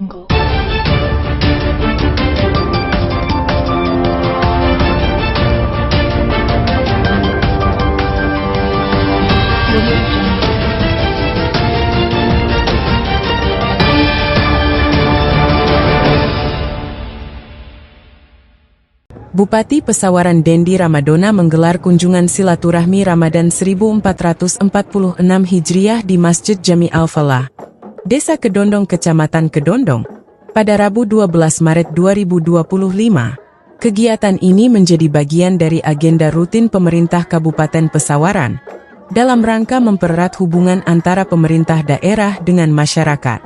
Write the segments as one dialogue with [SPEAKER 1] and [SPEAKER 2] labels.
[SPEAKER 1] Bupati Pesawaran Dendi Ramadona menggelar kunjungan silaturahmi Ramadan 1446 Hijriah di Masjid Jami Al-Falah, Desa Kedondong, Kecamatan Kedondong, pada Rabu 12 Maret 2025. Kegiatan ini menjadi bagian dari agenda rutin pemerintah Kabupaten Pesawaran, dalam rangka mempererat hubungan antara pemerintah daerah dengan masyarakat.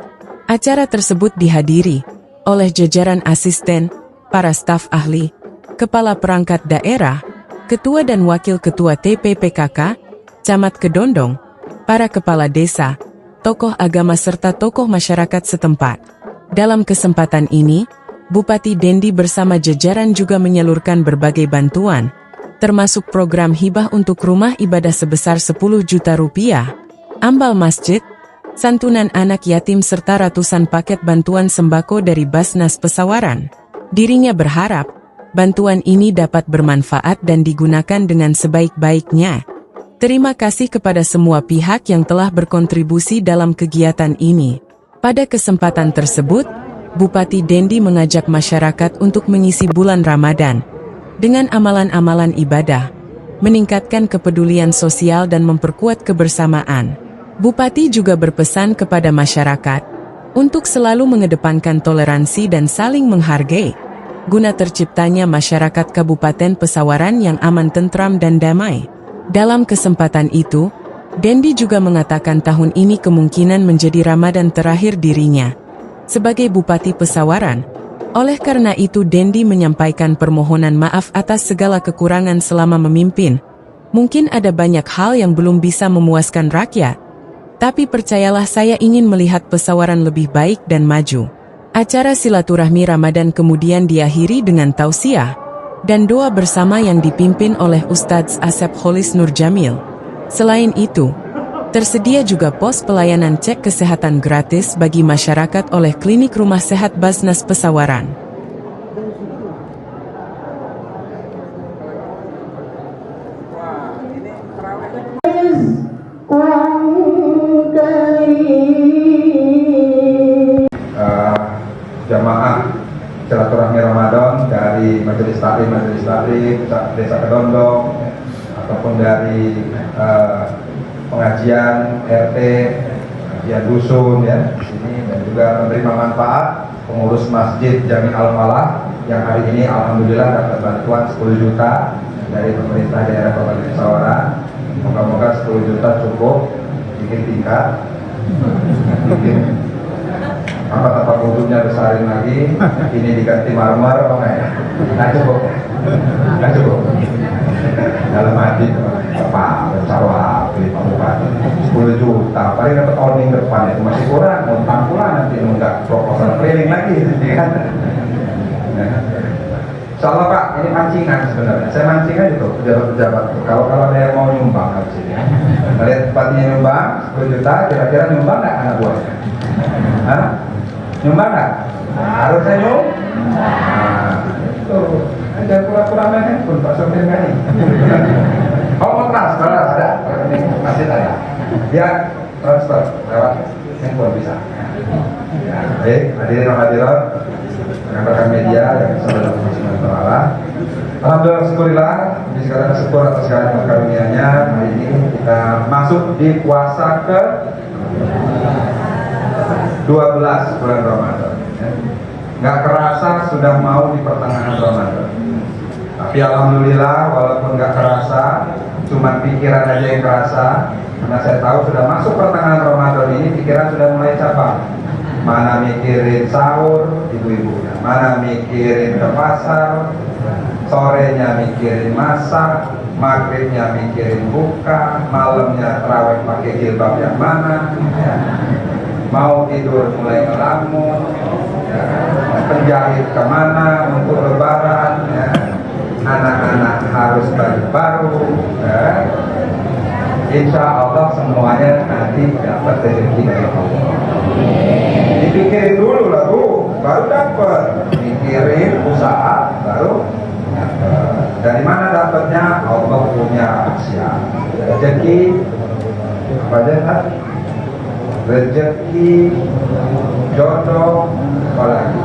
[SPEAKER 1] Acara tersebut dihadiri oleh jajaran asisten, para staf ahli, kepala perangkat daerah, ketua dan wakil ketua TPPKK, Camat Kedondong, para kepala desa, tokoh agama serta tokoh masyarakat setempat. Dalam kesempatan ini, Bupati Dendi bersama jajaran juga menyalurkan berbagai bantuan, termasuk program hibah untuk rumah ibadah sebesar 10 juta rupiah, ambal masjid, santunan anak yatim serta ratusan paket bantuan sembako dari Basnas Pesawaran. Dirinya berharap bantuan ini dapat bermanfaat dan digunakan dengan sebaik-baiknya. Terima kasih kepada semua pihak yang telah berkontribusi dalam kegiatan ini. Pada kesempatan tersebut, Bupati Dendi mengajak masyarakat untuk mengisi bulan Ramadan dengan amalan-amalan ibadah, meningkatkan kepedulian sosial dan memperkuat kebersamaan. Bupati juga berpesan kepada masyarakat untuk selalu mengedepankan toleransi dan saling menghargai, guna terciptanya masyarakat Kabupaten Pesawaran yang aman, tentram dan damai. Dalam kesempatan itu, Dendi juga mengatakan tahun ini kemungkinan menjadi Ramadan terakhir dirinya sebagai Bupati Pesawaran. Oleh karena itu Dendi menyampaikan permohonan maaf atas segala kekurangan selama memimpin. Mungkin ada banyak hal yang belum bisa memuaskan rakyat, tapi percayalah saya ingin melihat Pesawaran lebih baik dan maju. Acara silaturahmi Ramadan kemudian diakhiri dengan tausiah dan doa bersama yang dipimpin oleh Ustadz Asep Kholis Nur Jamil. Selain itu, tersedia juga pos pelayanan cek kesehatan gratis bagi masyarakat oleh Klinik Rumah Sehat Basnas Pesawaran.
[SPEAKER 2] Jamaah silaturahmi Ramadan dari Majelis Taklim Desa Kedondong, ataupun dari pengajian RT, pengajian dusun ya di sini, dan juga menerima manfaat pengurus Masjid Jami Al-Falah yang hari ini alhamdulillah dapat bantuan 10 juta dari pemerintah daerah Kabupaten Pesawaran. Moga-moga 10 juta cukup bikin tingkat, bikin tempat wudhunya besarin lagi, ini diganti marmer, oh enggak ya? Nggak cukup. Dalam hati, Bapak, Sarwa, pilih Pak Bupati, 10 juta, paling dapat owning depan itu masih kurang, utang pula nanti nunggak proposal keliling lagi, ya kan? Insyaallah Pak, ini pancingan sebenarnya. Saya mancing aja tuh pejabat-pejabat tuh. Kalau ada yang mau nyumbang harus ini ya. Lihat bupatinya nyumbang 10 juta, kira-kira nyumbang nggak anak buahnya? Hah? Nyumbang nggak? Harusnya nyumbang. Nah, itu. Jangan pura-pura main handphone Pak Sopir kali. Oh, mau transfer ada? Masih ada. Ya, transfer lewat handphone bisa. Ya, baik, hadirin hadirat, rekan-rekan media yang saudara Allah. Alhamdulillah, syukurillah, sekarang syukur atas segala karunia-Nya. Hari ini kita masuk di puasa ke 12 bulan Ramadan. Nggak kerasa sudah mau di pertengahan Ramadan. Tapi alhamdulillah, walaupun nggak kerasa, cuma pikiran aja yang kerasa. Karena saya tahu sudah masuk pertengahan Ramadan ini, pikiran sudah mulai cabang. Mana mikirin sahur ibu-ibunya, mana mikirin ke pasar, sorenya mikirin masak, maghribnya mikirin buka, malamnya terawih pakai jilbab yang mana, ya. Mau tidur mulai ngelamun, ya. Penjahit kemana untuk lebaran, ya. Anak-anak harus baju baru, ya. Insya Allah semuanya nanti dapat rezeki dari Allah. Dipikirin dulu lah Bu. rahasia. Rezeki apa aja kan? Rezeki, jodoh, apalagi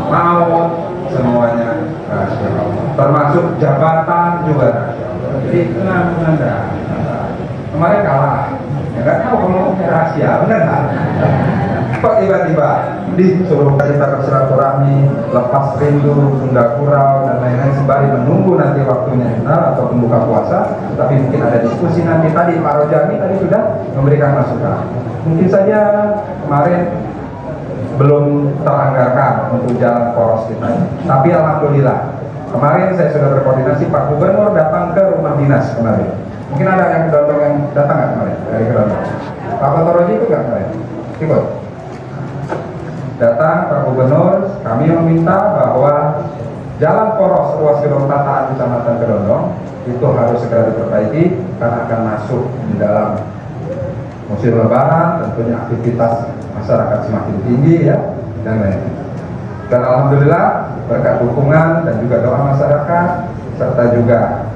[SPEAKER 2] maut, semuanya rahasia Allah. Termasuk jabatan juga rahasia Allah. Jadi tenang Anda. Kemarin kalah, ya nggak tahu kalau rahasia, benar nggak? Kok tiba-tiba disuruh kita bersilaturahmi, lepas rindu, tunda gurau dan lain-lain sembari menunggu nanti waktunya Iftar atau buka puasa. Tapi mungkin ada diskusi nanti. Tadi Pak Rojani tadi sudah memberikan masukan. Mungkin saja kemarin belum teranggarkan untuk jalan poros kita. Tapi alhamdulillah kemarin saya sudah berkoordinasi, Pak Gubernur datang ke rumah dinas kemarin. Mungkin ada yang kedondong yang datang nggak kemarin dari kedondong? Pak Kotoroji itu nggak kemarin? Ikut? Datang Pak Gubernur, kami meminta bahwa jalan poros ruas gedung tataan Kecamatan Kedondong itu harus segera diperbaiki karena akan masuk di dalam musim lebaran, tentunya aktivitas masyarakat semakin tinggi ya dan lain-lain. Dan alhamdulillah berkat dukungan dan juga doa masyarakat serta juga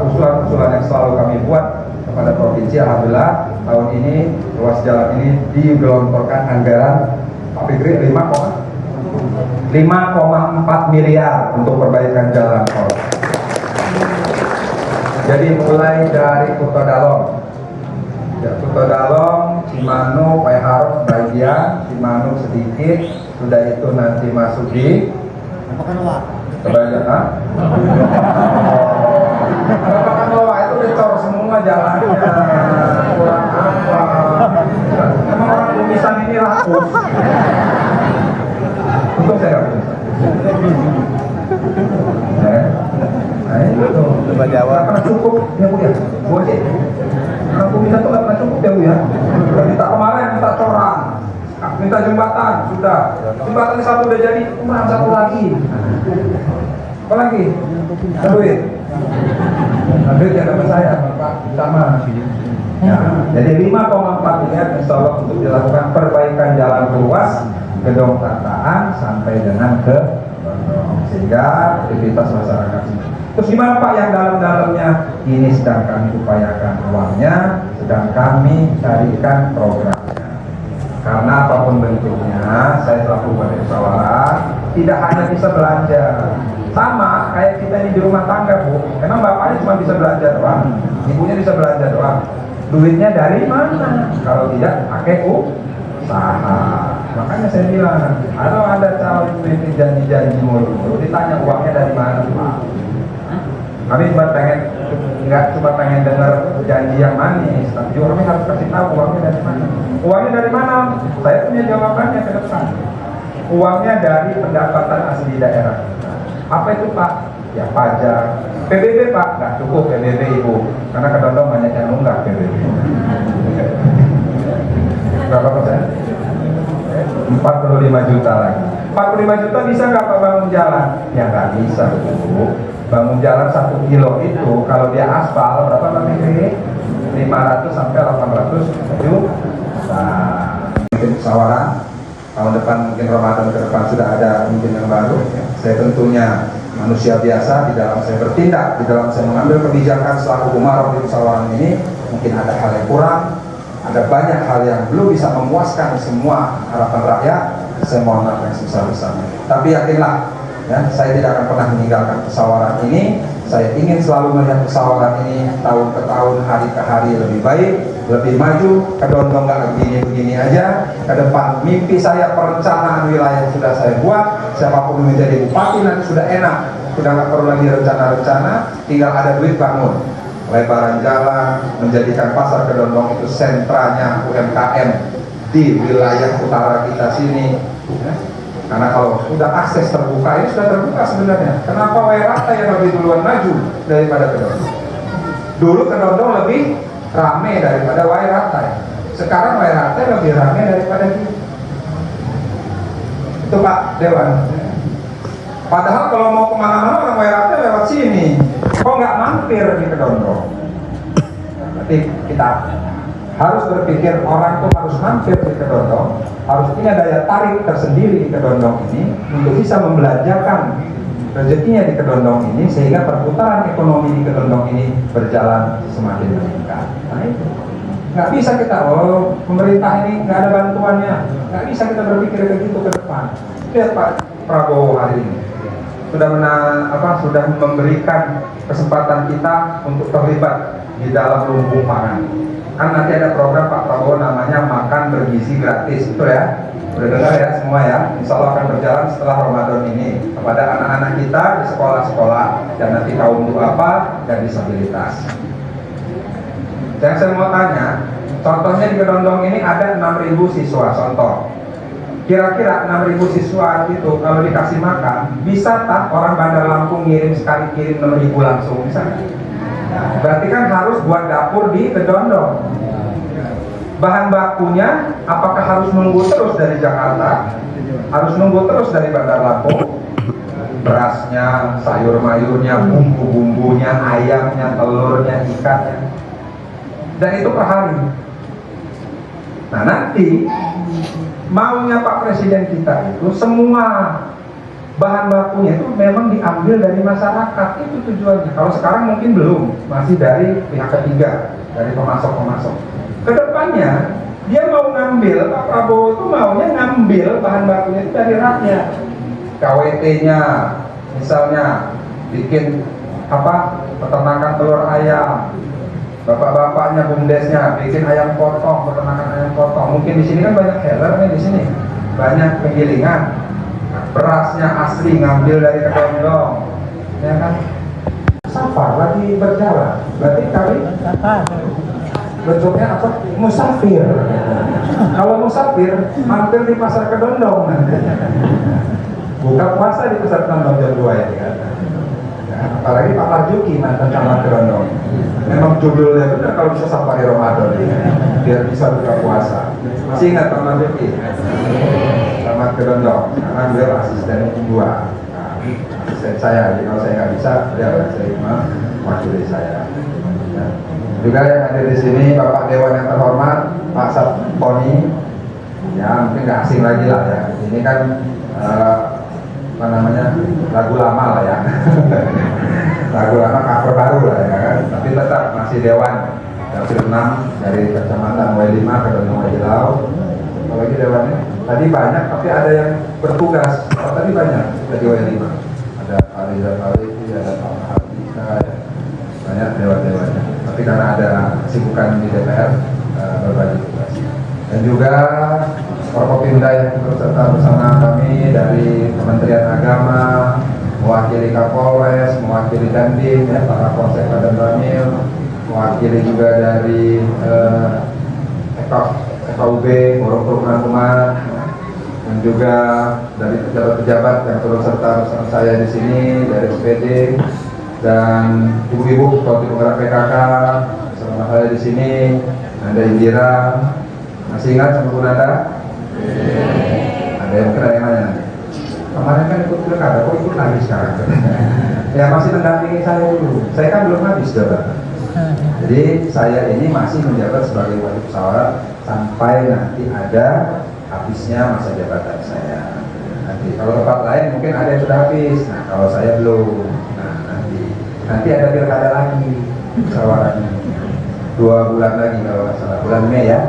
[SPEAKER 2] usulan-usulan yang selalu kami buat kepada provinsi, alhamdulillah tahun ini ruas jalan ini digelontorkan anggaran Pak Fikri 5,4 miliar untuk perbaikan jalan tol. Jadi mulai dari Kuto Dalong, ya, Kuto Dalong, Cimanuk, Paiharok bagian, Cimanuk sedikit, sudah itu nanti masuk di kebanyakan, Bapak Loa itu dicor semua jalannya, kurang apa? Memang orang Bumisan ini rakus. Untung saya nggak Bumisan. Nah itu. Coba jawab. Nggak pernah cukup ya Bu ya, Bu aja. Orang Bumisan itu nggak pernah cukup ya Bu ya. Kita kemarin minta coran, minta jembatan sudah. Jembatan satu udah jadi, kurang satu lagi. Apa lagi? Duit. Duit yang dapat saya, Pak, sama. Ya, jadi 5,4 miliar insya Allah untuk dilakukan perbaikan jalan ruas gedung tataan sampai dengan ke sehingga aktivitas masyarakat. Terus gimana Pak yang dalam-dalamnya? Ini sedang kami upayakan uangnya, sedang kami carikan programnya. Karena apapun bentuknya, saya selaku Bupati Musyawarah tidak hanya bisa belanja. Sama kayak kita ini di rumah tangga Bu, memang bapaknya cuma bisa belanja doang, ibunya bisa belanja doang. Duitnya dari mana? Kalau tidak pakai usaha. Makanya saya bilang, kalau ada calon politik janji-janji mulu-mulu, ditanya uangnya dari mana Pak? Kami cuma pengen dengar janji yang manis, tapi juga kami harus kasih tahu uangnya dari mana. Uangnya dari mana? Saya punya jawabannya ke depan. Uangnya dari pendapatan asli daerah. Apa itu Pak? Ya pajak. PBB Pak? Nggak cukup PBB Ibu, karena Kedondong banyak yang nunggak PBB. Berapa persen? 45 juta lagi. 45 juta bisa nggak Pak bangun jalan? Ya nggak bisa Bu. Bangun jalan 1 kilo itu kalau dia aspal berapa Pak Fikri? 500 sampai 800 juta. Mungkin musyawarah tahun depan, mungkin Ramadan ke depan sudah ada mungkin yang baru. Saya tentunya manusia biasa, di dalam saya bertindak, di dalam saya mengambil kebijakan selaku umarok di musyawarah ini, mungkin ada hal yang kurang, ada banyak hal yang belum bisa memuaskan semua harapan rakyat. Saya mohon maaf yang sebesar-besarnya. Tapi yakinlah, ya, saya tidak akan pernah meninggalkan musyawarah ini. Saya ingin selalu melihat musyawarah ini tahun ke tahun, hari ke hari lebih baik, lebih maju. Kedondong nggak begini-begini aja. Ke depan mimpi saya, perencanaan wilayah sudah saya buat. Siapapun menjadi bupati nanti sudah enak, sudah nggak perlu lagi rencana-rencana, tinggal ada duit bangun. Lebaran jalan, menjadikan pasar Kedondong itu sentranya UMKM di wilayah utara kita sini. Karena kalau sudah akses terbuka, ini sudah terbuka sebenarnya. Kenapa Wairata yang lebih duluan maju daripada Kedondong? Dulu Kedondong lebih rame daripada Wairata. Sekarang Wairata lebih rame daripada kita. Itu Pak Dewan. Padahal kalau mau kemana-mana orang Wairata lewat sini. Kok nggak mampir di Kedondong? Berarti kita harus berpikir orang itu harus mampir di Kedondong, harus punya daya tarik tersendiri di Kedondong ini untuk bisa membelanjakan rezekinya di Kedondong ini, sehingga perputaran ekonomi di Kedondong ini berjalan semakin meningkat. Nah itu nggak bisa kita, oh pemerintah ini nggak ada bantuannya, nggak bisa kita berpikir begitu ke depan. Lihat Pak Prabowo hari ini sudah memberikan kesempatan kita untuk terlibat di dalam lumbung pangan. Kan nanti ada program Pak Prabowo namanya makan bergizi gratis, betul ya? Udah dengar ya semua ya? Insya Allah akan berjalan setelah Ramadan ini kepada anak-anak kita di sekolah-sekolah dan nanti kaum duafa dan disabilitas. Yang saya mau tanya, contohnya di Kedondong ini ada 6.000 siswa, contoh. Kira-kira 6.000 siswa itu kalau dikasih makan, bisa tak orang Bandar Lampung sekali kirim 6.000 langsung, bisa nggak? Berarti kan harus buat dapur di Kedondong. Bahan bakunya apakah harus nunggu terus dari Jakarta? Harus nunggu terus dari Bandar Lampung? Berasnya, sayur mayurnya, bumbu-bumbunya, ayamnya, telurnya, ikannya. Dan itu per hari. Nah nanti maunya Pak Presiden kita itu semua bahan bakunya itu memang diambil dari masyarakat, itu tujuannya. Kalau sekarang mungkin belum, masih dari pihak ketiga, dari pemasok-pemasok. Kedepannya dia mau ngambil, Pak Prabowo itu maunya ngambil bahan bakunya itu dari rakyat. KWT-nya misalnya bikin peternakan telur ayam, bapak-bapaknya bumdesnya bikin ayam potong, peternakan ayam potong. Mungkin di sini kan banyak healer nih, di sini banyak penggilingan. Berasnya asli ngambil dari Kedondong, ya kan? Safar lagi berjalan, berarti kami bentuknya apa? Musafir. Kalau musafir mampir di pasar Kedondong nanti. Buka puasa di pasar Kedondong jam 2 ya kan? Apalagi Pak Marjuki mantan camat Kedondong. Memang judulnya benar kalau bisa safari Ramadan ya, biar bisa buka puasa. Masih ingat Pak Marjuki? Camat Kedondong, karena beliau asisten kedua, asisten saya. Jadi kalau saya nggak bisa, saya mewakili saya. Ya. Juga yang hadir di sini Bapak Dewan yang terhormat, Pak Saponi, ya mungkin nggak asing lagi lah ya. Ini kan lagu lama lah ya. Lagu lama cover baru lah ya kan, tapi tetap masih Dewan Dapil 6 dari Kecamatan W5 ke Kedondong Wajilau. Apalagi dewannya tadi banyak, tapi ada yang bertugas. Tadi banyak dari W5, ada Pak Riza Fahri, ada Pak Mahardika, banyak dewan-dewannya. Tapi karena ada kesibukan di DPR, berbagi tugas. Dan juga Forkopimda yang turut serta bersama kami dari Kementerian Agama, mewakili Kapolres, mewakili Dandim, ya, Pak Kapolsek dan Ramil, mewakili juga dari FKUB, Forum Kerukunan Umat, dan juga dari pejabat-pejabat yang turut serta bersama saya di sini, dari SPD dan ibu-ibu seperti penggerak PKK bersama saya di sini, ada Indira. Masih ingat sama Bu Nanda? Ada yang kira yang mana? Kemarin kan ikut pilkada, kok ikut lagi sekarang? Ya masih mendampingi saya dulu. Saya kan belum habis jabatan. Jadi saya ini masih menjabat sebagai wali musyawarah sampai nanti ada habisnya masa jabatan saya. Nanti kalau tempat lain mungkin ada yang sudah habis. Nah kalau saya belum. Nah nanti ada pilkada lagi musyawarahnya. 2 bulan lagi kalau nggak salah, bulan Mei ya.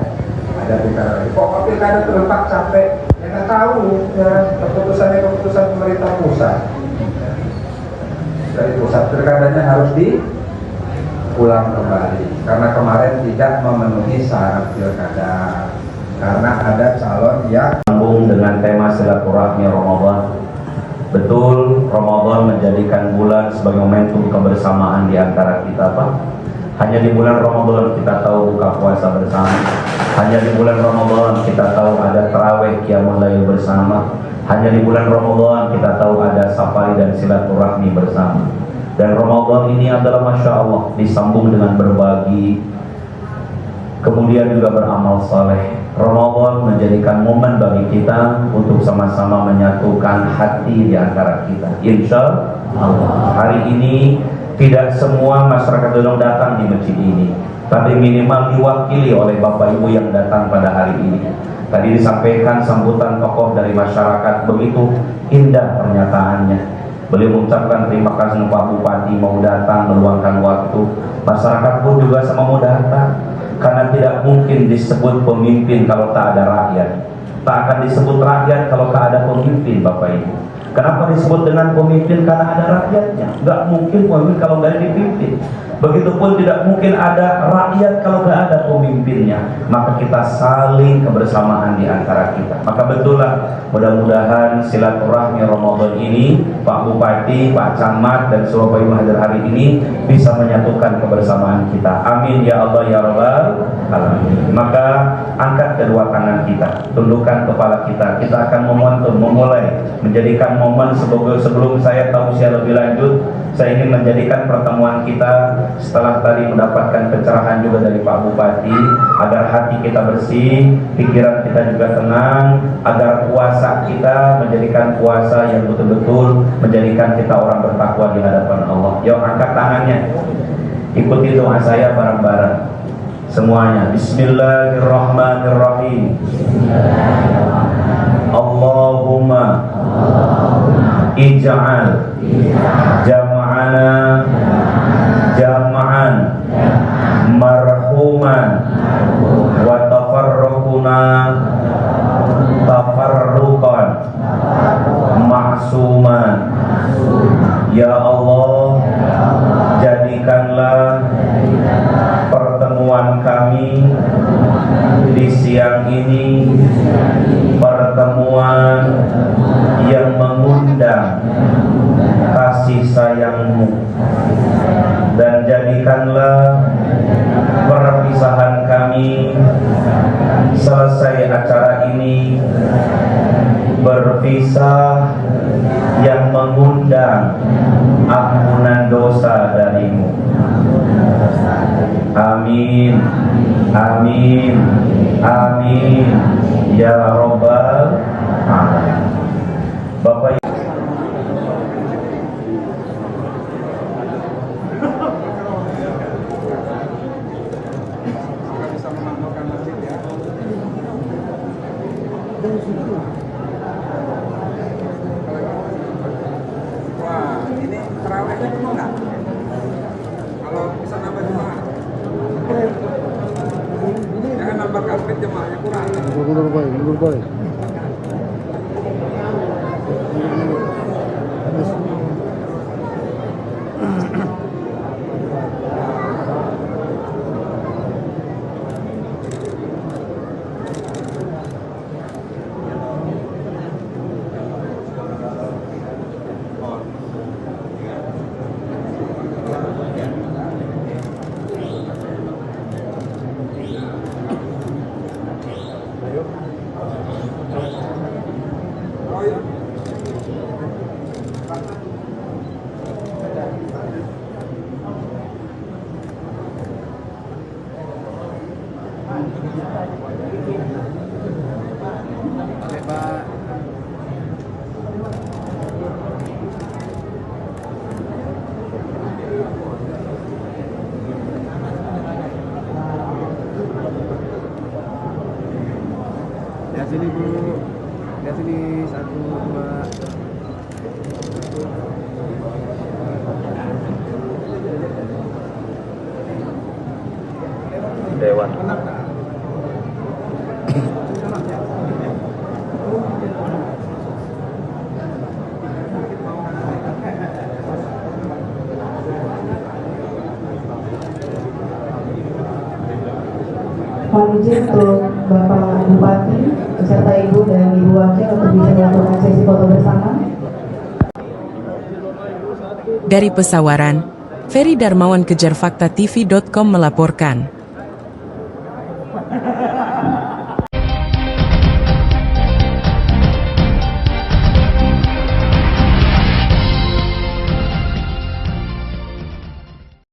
[SPEAKER 2] Ada pilkada lagi. Kok pilkada terletak capek? Ya nggak tahu. Ya keputusan pemerintah pusat. Dari pusat pilkadanya harus diulang kembali karena kemarin tidak memenuhi syarat pilkada karena ada calon yang
[SPEAKER 3] sambung dengan tema silaturahmi Ramadan. Betul, Ramadan menjadikan bulan sebagai momentum kebersamaan di antara kita, Pak. Hanya di bulan Ramadan kita tahu buka puasa bersama. Hanya di bulan Ramadan kita tahu ada tarawih qiyamul lail bersama. Hanya di bulan Ramadan kita tahu ada safari dan silaturahmi bersama. Dan Ramadan ini adalah Masya Allah disambung dengan berbagi, kemudian juga beramal saleh. Ramadan menjadikan momen bagi kita untuk sama-sama menyatukan hati di antara kita. Insya Allah hari ini tidak semua masyarakat Kedondong datang di masjid ini, tapi minimal diwakili oleh Bapak Ibu yang datang pada hari ini. Tadi disampaikan sambutan tokoh dari masyarakat, begitu indah pernyataannya, Beliau mengucapkan terima kasih Pak Bupati mau datang meluangkan waktu. Masyarakat pun juga sama mau datang, karena tidak mungkin disebut pemimpin kalau tak ada rakyat. Tak akan disebut rakyat kalau tak ada pemimpin, Bapak Ibu. Kenapa disebut dengan pemimpin? Karena ada rakyatnya. Nggak mungkin pemimpin kalau nggak dipimpin. Begitupun tidak mungkin ada rakyat kalau nggak ada pemimpinnya. Maka kita saling kebersamaan di antara kita. Maka betullah, mudah-mudahan silaturahmi Ramadan ini, Pak Bupati, Pak Camat, dan seluruh Bapak Ibu hadir hari ini bisa menyatukan kebersamaan kita. Amin ya Allah ya Rabbal alamin. Maka angkat kedua tangan kita, tundukkan kepala kita. Kita akan memulai menjadikan momen sebelum saya tausiah lebih lanjut. Saya ingin menjadikan pertemuan kita setelah tadi mendapatkan pencerahan juga dari Pak Bupati, agar hati kita bersih, pikiran kita juga tenang, agar puasa kita menjadikan puasa yang betul-betul menjadikan kita orang bertakwa di hadapan Allah. Yuk angkat tangannya, ikuti doa saya bareng-bareng semuanya. Bismillahirrahmanirrahim. Allahumma ij'al jama'ana jama'an marhuman wa tafarruquna tafarruqan ma'suman. Ya Allah, jadikanlah pertemuan kami di siang ini pertemuan yang mengundang kasih sayang-Mu, dan jadikanlah perpisahan kami selesai acara ini berpisah yang mengundang ampunan dosa dari-Mu. Amin, amin, amin ya Rabbal alamin. Bapak
[SPEAKER 2] Wah, ini terawihnya cuma nggak? Kalau bisa nambah jemaah, jangan nambah karpet jemaahnya kurang.
[SPEAKER 4] Mundur boy.
[SPEAKER 2] Oh ya.
[SPEAKER 4] Lihat sini Bu. Lihat sini 1, 2.
[SPEAKER 3] Dewan.
[SPEAKER 5] Mohon izin untuk Bapak Bupati beserta Ibu dan Ibu Wakil untuk bisa melakukan sesi foto bersama.
[SPEAKER 1] Dari Pesawaran, Ferry Darmawan, kejar fakta TV.com melaporkan.